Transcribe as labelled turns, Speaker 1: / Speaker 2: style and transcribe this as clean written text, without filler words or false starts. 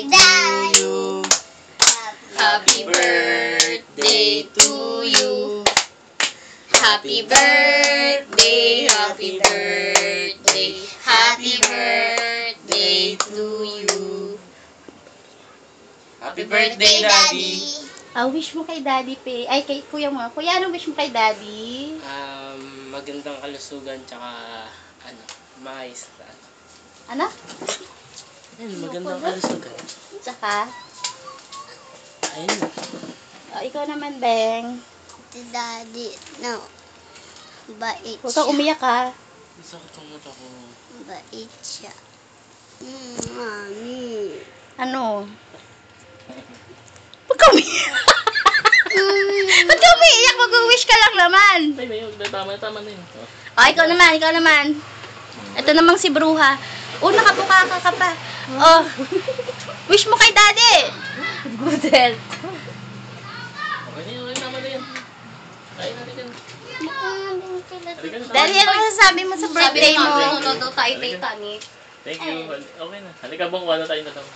Speaker 1: to you. Happy birthday to you. Happy birthday, happy birthday, happy birthday to you.
Speaker 2: Happy birthday, Daddy!
Speaker 3: Wish mo kay Daddy, Pe. Ay, kay Kuya mo. Kuya, anong wish mo kay Daddy?
Speaker 2: Magandang kalusugan, tsaka, maayos na.
Speaker 3: Ano?
Speaker 2: Magandang kalusugan.
Speaker 3: Tsaka?
Speaker 2: Ayun.
Speaker 3: Ikaw naman, Beng.
Speaker 1: Si Daddy, no. Bait
Speaker 3: Huwag kang
Speaker 1: siya.
Speaker 3: umiyak, ha?
Speaker 2: Sakit ang mata ko.
Speaker 1: Bait siya. Mami.
Speaker 3: Ano? Huwag kang umiyak. Ba't ka umiiyak? Mag-wish ka lang naman.
Speaker 2: Ay, tama na yun.
Speaker 3: Ikaw naman, ikaw naman. Ito namang si Bruha. Nakabuka ka pa. Wish mo kay Daddy. Good health.
Speaker 2: Okay na yun, tama na yan. Kain natin yan.
Speaker 3: Daddy, ano masasabi mo sa birthday mo?
Speaker 1: Sabi mo, tayo Titanic.
Speaker 2: Thank you. Okay na. Halika bang, tayo na daw.